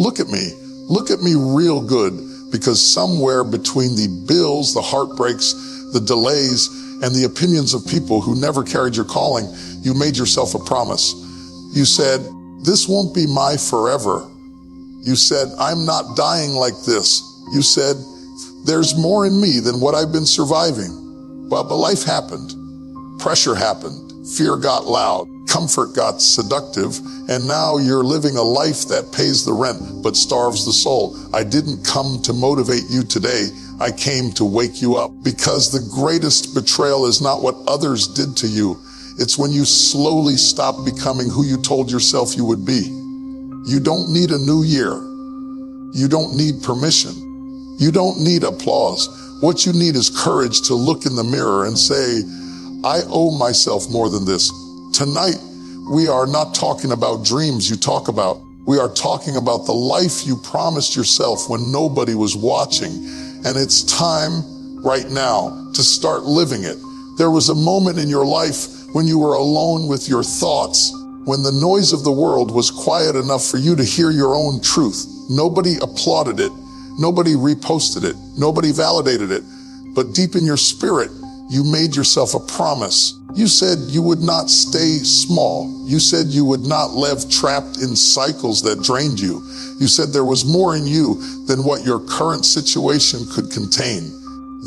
Look at me. Look at me real good, because somewhere between the bills, the heartbreaks, the delays, and the opinions of people who never carried your calling, you made yourself a promise. You said, this won't be my forever. You said, I'm not dying like this. You said, there's more in me than what I've been surviving. Well, but life happened. Pressure happened. Fear got loud. Comfort got seductive. And now you're living a life that pays the rent but starves the soul. I didn't come to motivate you today. I came to wake you up, because the greatest betrayal is not what others did to you. It's when you slowly stop becoming who you told yourself you would be. You don't need a new year. You don't need permission. You don't need applause. What you need is courage to look in the mirror and say, I owe myself more than this. Tonight, we are not talking about dreams you talk about. We are talking about the life you promised yourself when nobody was watching. And it's time right now to start living it. There was a moment in your life when you were alone with your thoughts, when the noise of the world was quiet enough for you to hear your own truth. Nobody applauded it. Nobody reposted it. Nobody validated it. But deep in your spirit, you made yourself a promise. You said you would not stay small. You said you would not live trapped in cycles that drained you. You said there was more in you than what your current situation could contain.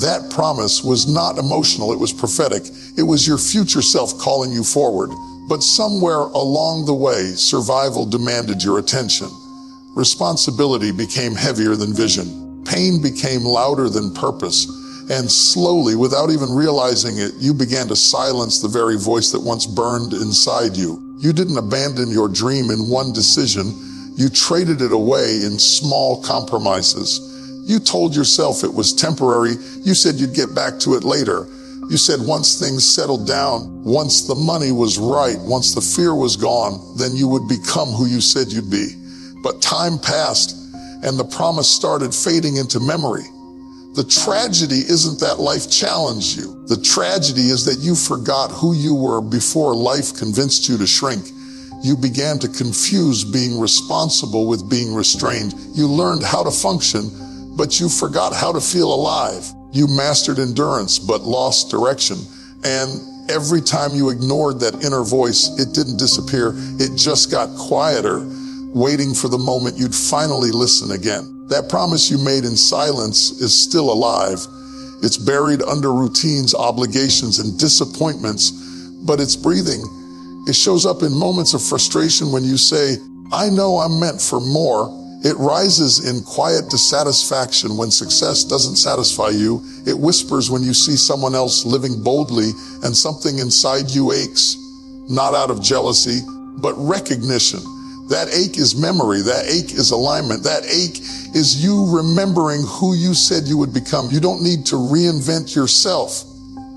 That promise was not emotional, it was prophetic. It was your future self calling you forward. But somewhere along the way, survival demanded your attention. Responsibility became heavier than vision. Pain became louder than purpose. And slowly, without even realizing it, you began to silence the very voice that once burned inside you. You didn't abandon your dream in one decision. You traded it away in small compromises. You told yourself it was temporary. You said you'd get back to it later. You said once things settled down, once the money was right, once the fear was gone, then you would become who you said you'd be. But time passed, and the promise started fading into memory. The tragedy isn't that life challenged you. The tragedy is that you forgot who you were before life convinced you to shrink. You began to confuse being responsible with being restrained. You learned how to function, but you forgot how to feel alive. You mastered endurance, but lost direction. And every time you ignored that inner voice, it didn't disappear. It just got quieter, waiting for the moment you'd finally listen again. That promise you made in silence is still alive. It's buried under routines, obligations, and disappointments, but it's breathing. It shows up in moments of frustration when you say, I know I'm meant for more. It rises in quiet dissatisfaction when success doesn't satisfy you. It whispers when you see someone else living boldly and something inside you aches, not out of jealousy, but recognition. That ache is memory. That ache is alignment. That ache is you remembering who you said you would become. You don't need to reinvent yourself.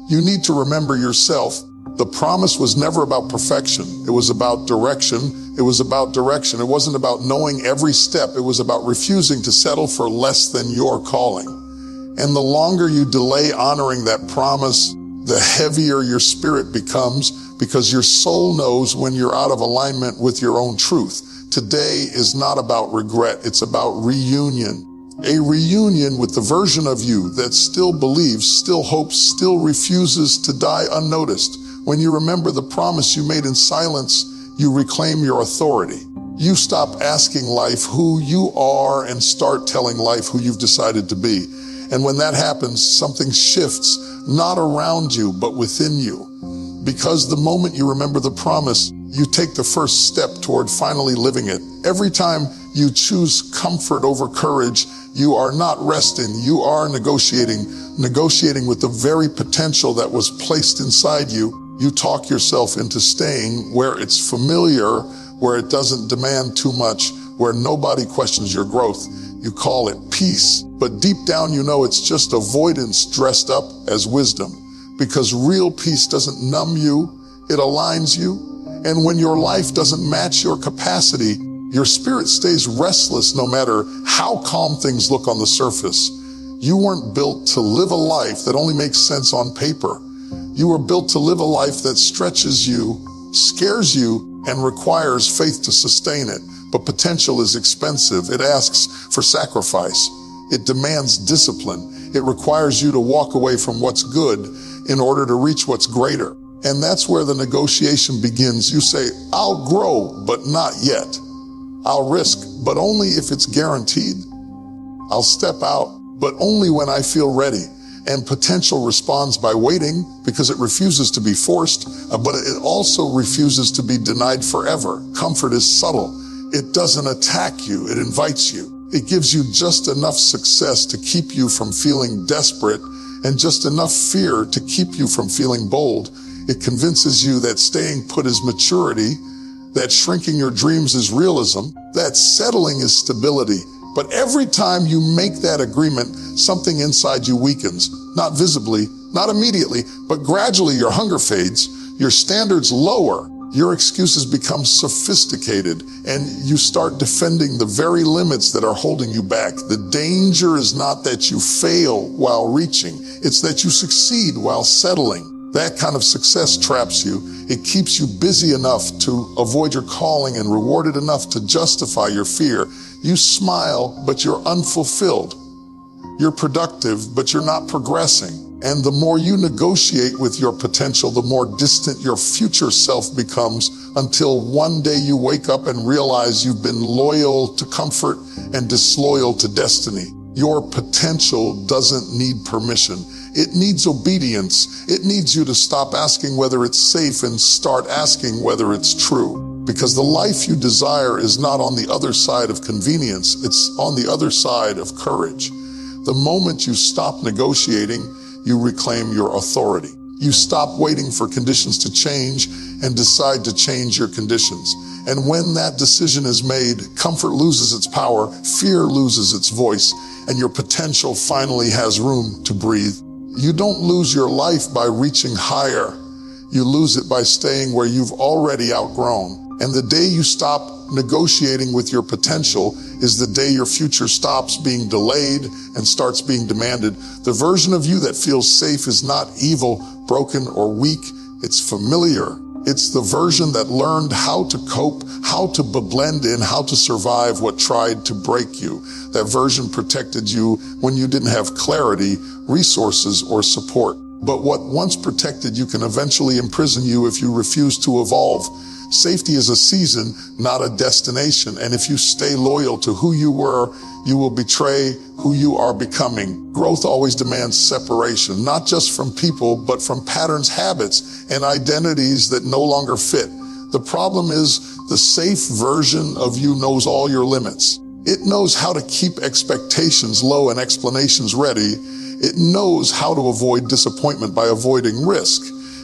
You need to remember yourself. The promise was never about perfection. It was about direction. It was about direction. It wasn't about knowing every step. It was about refusing to settle for less than your calling. And the longer you delay honoring that promise, the heavier your spirit becomes, because your soul knows when you're out of alignment with your own truth. Today is not about regret. It's about reunion. A reunion with the version of you that still believes, still hopes, still refuses to die unnoticed. When you remember the promise you made in silence, you reclaim your authority. You stop asking life who you are and start telling life who you've decided to be. And when that happens, something shifts, not around you, but within you. Because the moment you remember the promise, you take the first step toward finally living it. Every time you choose comfort over courage, you are not resting, you are negotiating with the very potential that was placed inside you. You talk yourself into staying where it's familiar, where it doesn't demand too much, where nobody questions your growth. You call it peace, but deep down you know it's just avoidance dressed up as wisdom. Because real peace doesn't numb you, it aligns you. And when your life doesn't match your capacity, your spirit stays restless no matter how calm things look on the surface. You weren't built to live a life that only makes sense on paper. You were built to live a life that stretches you, scares you, and requires faith to sustain it. But potential is expensive. It asks for sacrifice. It demands discipline. It requires you to walk away from what's good in order to reach what's greater. And that's where the negotiation begins. You say, I'll grow, but not yet. I'll risk, but only if it's guaranteed. I'll step out, but only when I feel ready. And potential responds by waiting because it refuses to be forced, but it also refuses to be denied forever. Comfort is subtle. It doesn't attack you. It invites you. It gives you just enough success to keep you from feeling desperate and just enough fear to keep you from feeling bold. It convinces you that staying put is maturity, that shrinking your dreams is realism, that settling is stability. But every time you make that agreement, something inside you weakens, not visibly, not immediately, but gradually your hunger fades, your standards lower, your excuses become sophisticated, and you start defending the very limits that are holding you back. The danger is not that you fail while reaching, it's that you succeed while settling. That kind of success traps you. It keeps you busy enough to avoid your calling and rewarded enough to justify your fear. You smile, but you're unfulfilled. You're productive, but you're not progressing. And the more you negotiate with your potential, the more distant your future self becomes, until one day you wake up and realize you've been loyal to comfort and disloyal to destiny. Your potential doesn't need permission. It needs obedience. It needs you to stop asking whether it's safe and start asking whether it's true. Because the life you desire is not on the other side of convenience. It's on the other side of courage. The moment you stop negotiating, you reclaim your authority. You stop waiting for conditions to change and decide to change your conditions. And when that decision is made, comfort loses its power, fear loses its voice, and your potential finally has room to breathe. You don't lose your life by reaching higher. You lose it by staying where you've already outgrown. And the day you stop negotiating with your potential is the day your future stops being delayed and starts being demanded. The version of you that feels safe is not evil, broken, or weak. It's familiar. It's the version that learned how to cope, how to blend in, how to survive what tried to break you. That version protected you when you didn't have clarity, resources, or support. But what once protected you can eventually imprison you if you refuse to evolve. Safety is a season, not a destination. And if you stay loyal to who you were, you will betray who you are becoming. Growth always demands separation, not just from people, but from patterns, habits, and identities that no longer fit. The problem is the safe version of you knows all your limits. It knows how to keep expectations low and explanations ready. It knows how to avoid disappointment by avoiding risk.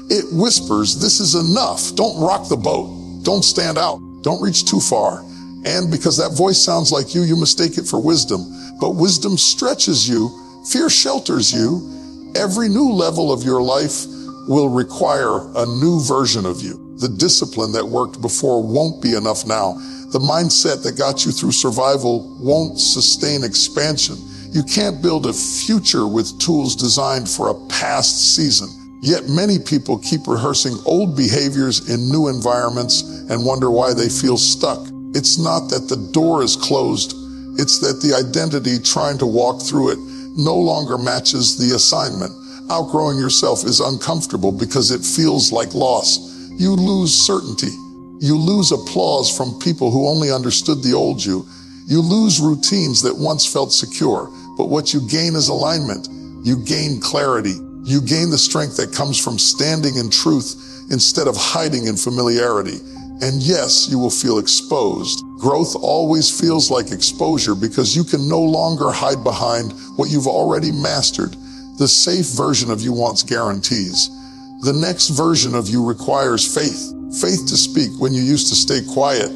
It whispers, this is enough. Don't rock the boat. Don't stand out. Don't reach too far. And because that voice sounds like you mistake it for wisdom. But wisdom stretches you. Fear shelters you. Every new level of your life will require a new version of you. The discipline that worked before won't be enough now. The mindset that got you through survival won't sustain expansion. You can't build a future with tools designed for a past season. Yet many people keep rehearsing old behaviors in new environments and wonder why they feel stuck. It's not that the door is closed. It's that the identity trying to walk through it no longer matches the assignment. Outgrowing yourself is uncomfortable because it feels like loss. You lose certainty. You lose applause from people who only understood the old you. You lose routines that once felt secure. But what you gain is alignment. You gain clarity. You gain the strength that comes from standing in truth instead of hiding in familiarity. And yes, you will feel exposed. Growth always feels like exposure because you can no longer hide behind what you've already mastered. The safe version of you wants guarantees. The next version of you requires faith. Faith to speak when you used to stay quiet.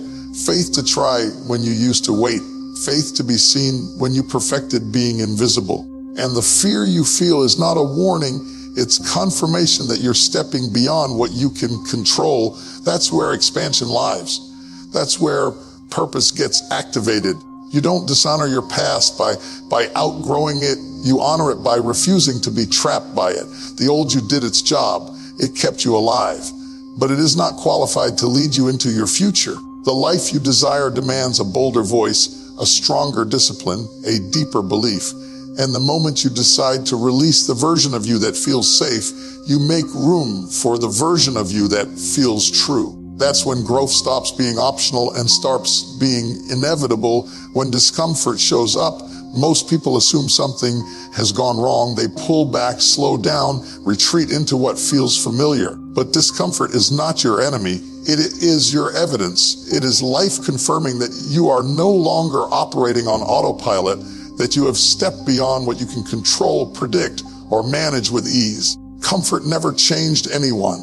Faith to try when you used to wait. Faith to be seen when you perfected being invisible. And the fear you feel is not a warning, it's confirmation that you're stepping beyond what you can control. That's where expansion lies. That's where purpose gets activated. You don't dishonor your past by outgrowing it. You honor it by refusing to be trapped by it. The old you did its job. It kept you alive. But it is not qualified to lead you into your future. The life you desire demands a bolder voice, a stronger discipline, a deeper belief. And the moment you decide to release the version of you that feels safe, you make room for the version of you that feels true. That's when growth stops being optional and starts being inevitable. When discomfort shows up, most people assume something has gone wrong. They pull back, slow down, retreat into what feels familiar. But discomfort is not your enemy. It is your evidence. It is life confirming that you are no longer operating on autopilot, that you have stepped beyond what you can control, predict, or manage with ease. Comfort never changed anyone.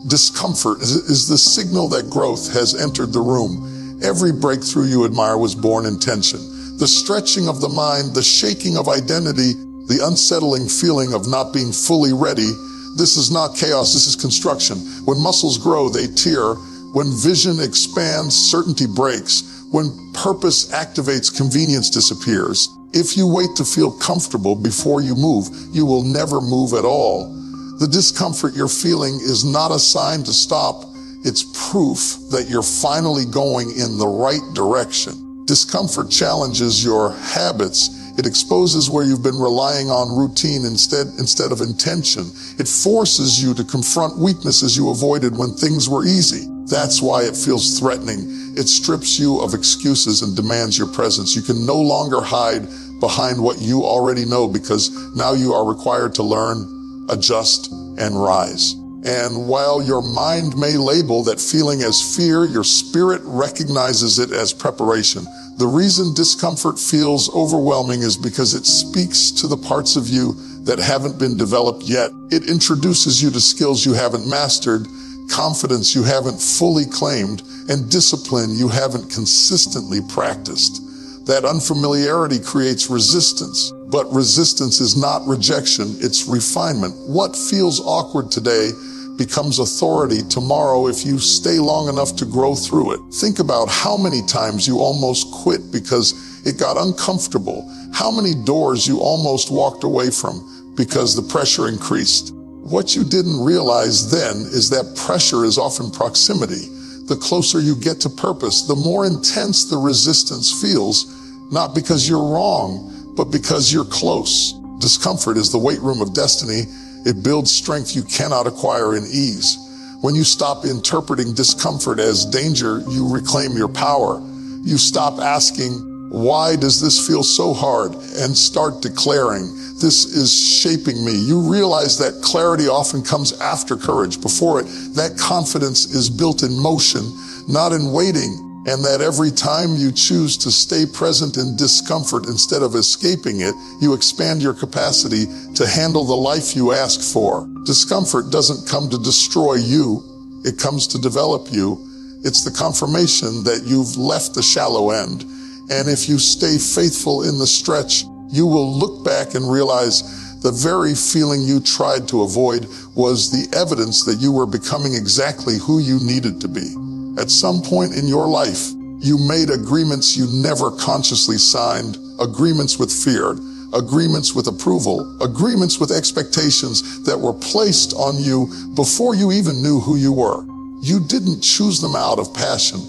Discomfort is the signal that growth has entered the room. Every breakthrough you admire was born in tension. The stretching of the mind, the shaking of identity, the unsettling feeling of not being fully ready. This is not chaos, this is construction. When muscles grow, they tear. When vision expands, certainty breaks. When purpose activates, convenience disappears. If you wait to feel comfortable before you move, you will never move at all. The discomfort you're feeling is not a sign to stop. It's proof that you're finally going in the right direction. Discomfort challenges your habits. It exposes where you've been relying on routine instead of intention. It forces you to confront weaknesses you avoided when things were easy. That's why it feels threatening. It strips you of excuses and demands your presence. You can no longer hide behind what you already know, because now you are required to learn, adjust, and rise. And while your mind may label that feeling as fear, your spirit recognizes it as preparation. The reason discomfort feels overwhelming is because it speaks to the parts of you that haven't been developed yet. It introduces you to skills you haven't mastered, confidence you haven't fully claimed, and discipline you haven't consistently practiced. That unfamiliarity creates resistance, but resistance is not rejection, it's refinement. What feels awkward today becomes authority tomorrow if you stay long enough to grow through it. Think about how many times you almost quit because it got uncomfortable. How many doors you almost walked away from because the pressure increased. What you didn't realize then is that pressure is often proximity. The closer you get to purpose, the more intense the resistance feels, not because you're wrong, but because you're close. Discomfort is the weight room of destiny. It builds strength you cannot acquire in ease. When you stop interpreting discomfort as danger, you reclaim your power. You stop asking, why does this feel so hard? And start declaring, this is shaping me. You realize that clarity often comes after courage. Before it, that confidence is built in motion, not in waiting. And that every time you choose to stay present in discomfort instead of escaping it, you expand your capacity to handle the life you asked for. Discomfort doesn't come to destroy you, it comes to develop you. It's the confirmation that you've left the shallow end. And if you stay faithful in the stretch, you will look back and realize the very feeling you tried to avoid was the evidence that you were becoming exactly who you needed to be. At some point in your life, you made agreements you never consciously signed, agreements with fear, agreements with approval, agreements with expectations that were placed on you before you even knew who you were. You didn't choose them out of passion.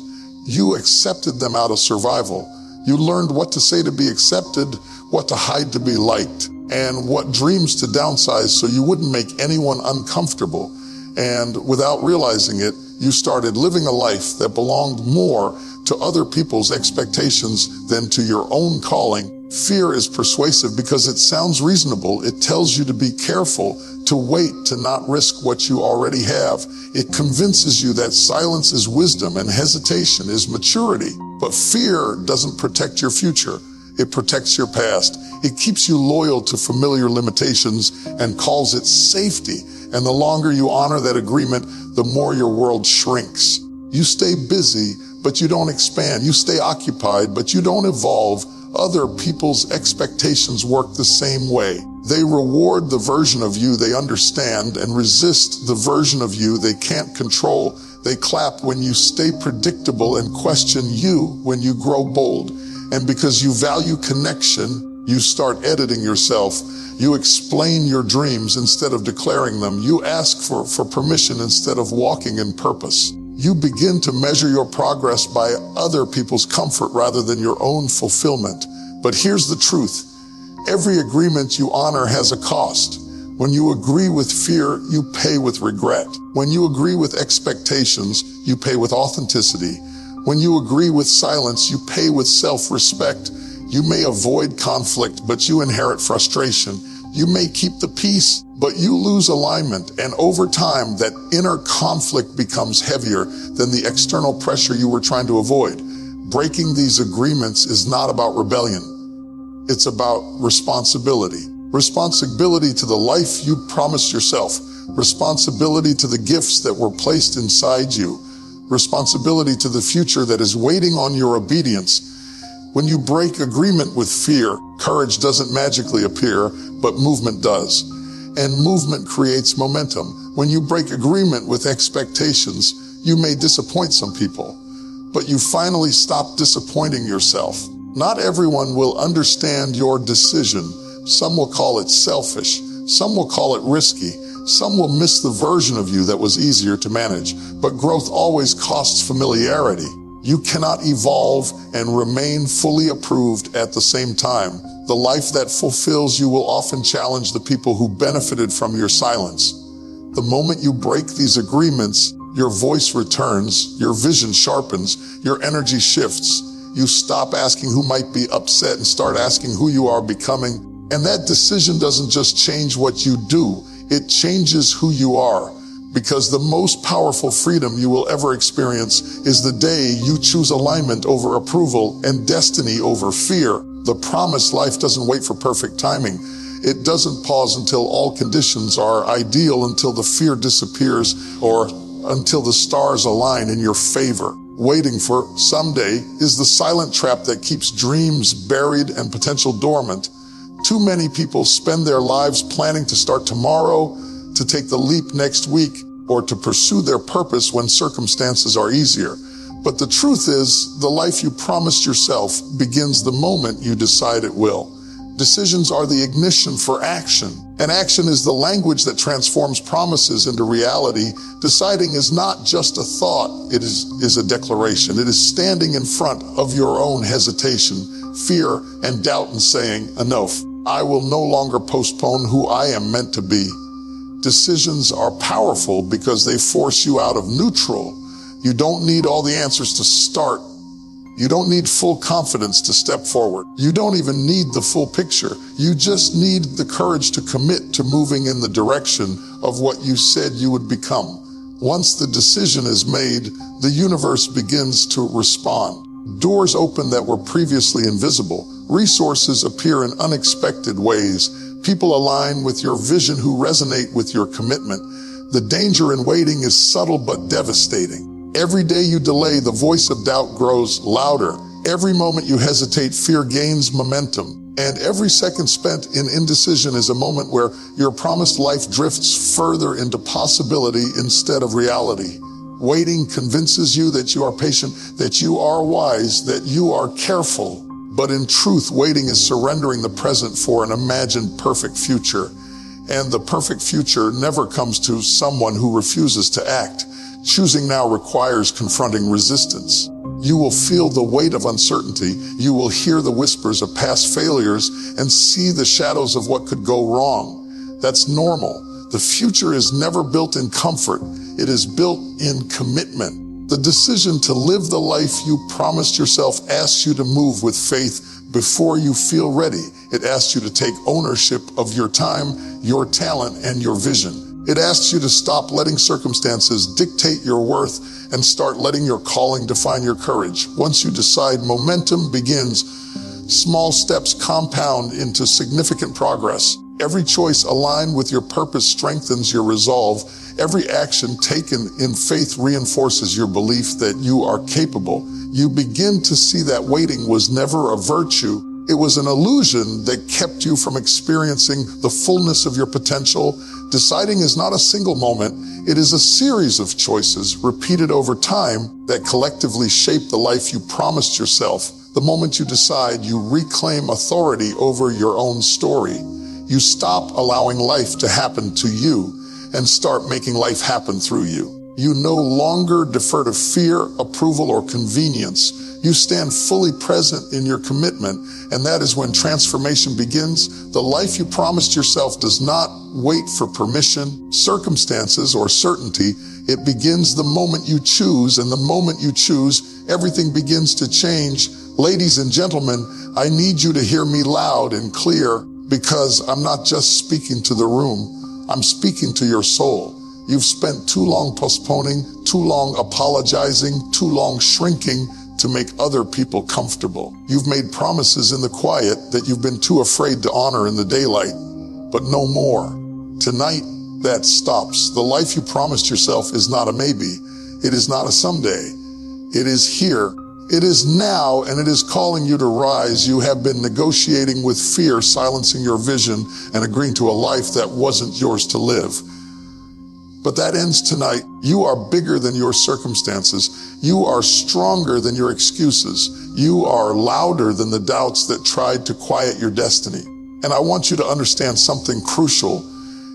You accepted them out of survival. You learned what to say to be accepted, what to hide to be liked, and what dreams to downsize so you wouldn't make anyone uncomfortable. And without realizing it, you started living a life that belonged more to other people's expectations than to your own calling. Fear is persuasive because it sounds reasonable. It tells you to be careful, to wait, to not risk what you already have. It convinces you that silence is wisdom and hesitation is maturity. But fear doesn't protect your future. It protects your past. It keeps you loyal to familiar limitations and calls it safety. And the longer you honor that agreement, the more your world shrinks. You stay busy, but you don't expand. You stay occupied, but you don't evolve. Other people's expectations work the same way. They reward the version of you they understand and resist the version of you they can't control. They clap when you stay predictable and question you when you grow bold. And because you value connection, you start editing yourself. You explain your dreams instead of declaring them. You ask for permission instead of walking in purpose. You begin to measure your progress by other people's comfort rather than your own fulfillment. But here's the truth. Every agreement you honor has a cost. When you agree with fear, you pay with regret. When you agree with expectations, you pay with authenticity. When you agree with silence, you pay with self-respect. You may avoid conflict, but you inherit frustration. You may keep the peace, but you lose alignment. And over time, that inner conflict becomes heavier than the external pressure you were trying to avoid. Breaking these agreements is not about rebellion. It's about responsibility. Responsibility to the life you promised yourself. Responsibility to the gifts that were placed inside you. Responsibility to the future that is waiting on your obedience. When you break agreement with fear, courage doesn't magically appear, but movement does. And movement creates momentum. When you break agreement with expectations, you may disappoint some people, but you finally stop disappointing yourself. Not everyone will understand your decision. Some will call it selfish. Some will call it risky. Some will miss the version of you that was easier to manage. But growth always costs familiarity. You cannot evolve and remain fully approved at the same time. The life that fulfills you will often challenge the people who benefited from your silence. The moment you break these agreements, your voice returns, your vision sharpens, your energy shifts. You stop asking who might be upset and start asking who you are becoming. And that decision doesn't just change what you do, it changes who you are. Because the most powerful freedom you will ever experience is the day you choose alignment over approval and destiny over fear. The promised life doesn't wait for perfect timing. It doesn't pause until all conditions are ideal, until the fear disappears, or until the stars align in your favor. Waiting for someday is the silent trap that keeps dreams buried and potential dormant. Too many people spend their lives planning to start tomorrow, to take the leap next week, or to pursue their purpose when circumstances are easier. But the truth is, the life you promised yourself begins the moment you decide it will. Decisions are the ignition for action, and action is the language that transforms promises into reality. Deciding is not just a thought, it is a declaration. It is standing in front of your own hesitation, fear, and doubt and saying, enough. I will no longer postpone who I am meant to be. Decisions are powerful because they force you out of neutral. You don't need all the answers to start. You don't need full confidence to step forward. You don't even need the full picture. You just need the courage to commit to moving in the direction of what you said you would become. Once the decision is made, the universe begins to respond. Doors open that were previously invisible. Resources appear in unexpected ways. People align with your vision who resonate with your commitment. The danger in waiting is subtle but devastating. Every day you delay, the voice of doubt grows louder. Every moment you hesitate, fear gains momentum. And every second spent in indecision is a moment where your promised life drifts further into possibility instead of reality. Waiting convinces you that you are patient, that you are wise, that you are careful. But in truth, waiting is surrendering the present for an imagined perfect future. And the perfect future never comes to someone who refuses to act. Choosing now requires confronting resistance. You will feel the weight of uncertainty. You will hear the whispers of past failures and see the shadows of what could go wrong. That's normal. The future is never built in comfort. It is built in commitment. The decision to live the life you promised yourself asks you to move with faith before you feel ready. It asks you to take ownership of your time, your talent, and your vision. It asks you to stop letting circumstances dictate your worth and start letting your calling define your courage. Once you decide, momentum begins. Small steps compound into significant progress. Every choice aligned with your purpose strengthens your resolve. Every action taken in faith reinforces your belief that you are capable. You begin to see that waiting was never a virtue. It was an illusion that kept you from experiencing the fullness of your potential. Deciding is not a single moment. It is a series of choices repeated over time that collectively shape the life you promised yourself. The moment you decide, you reclaim authority over your own story. You stop allowing life to happen to you and start making life happen through you. You no longer defer to fear, approval, or convenience. You stand fully present in your commitment, and that is when transformation begins. The life you promised yourself does not wait for permission, circumstances, or certainty. It begins the moment you choose, and the moment you choose, everything begins to change. Ladies and gentlemen, I need you to hear me loud and clear, because I'm not just speaking to the room, I'm speaking to your soul. You've spent too long postponing, too long apologizing, too long shrinking to make other people comfortable. You've made promises in the quiet that you've been too afraid to honor in the daylight, but no more. Tonight, that stops. The life you promised yourself is not a maybe. It is not a someday. It is here. It is now, and it is calling you to rise. You have been negotiating with fear, silencing your vision, and agreeing to a life that wasn't yours to live. But that ends tonight. You are bigger than your circumstances. You are stronger than your excuses. You are louder than the doubts that tried to quiet your destiny. And I want you to understand something crucial.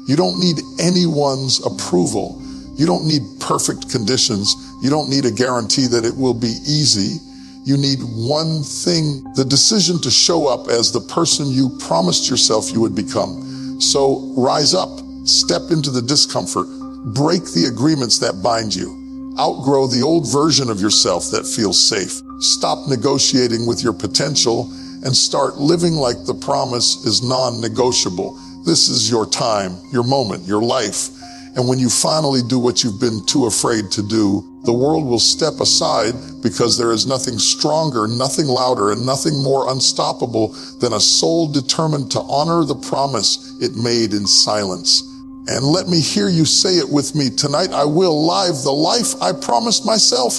You don't need anyone's approval. You don't need perfect conditions. You don't need a guarantee that it will be easy. You need one thing, the decision to show up as the person you promised yourself you would become. So rise up, step into the discomfort, break the agreements that bind you, outgrow the old version of yourself that feels safe. Stop negotiating with your potential and start living like the promise is non-negotiable. This is your time, your moment, your life. And when you finally do what you've been too afraid to do, the world will step aside because there is nothing stronger, nothing louder, and nothing more unstoppable than a soul determined to honor the promise it made in silence. And let me hear you say it with me tonight. I will live the life I promised myself.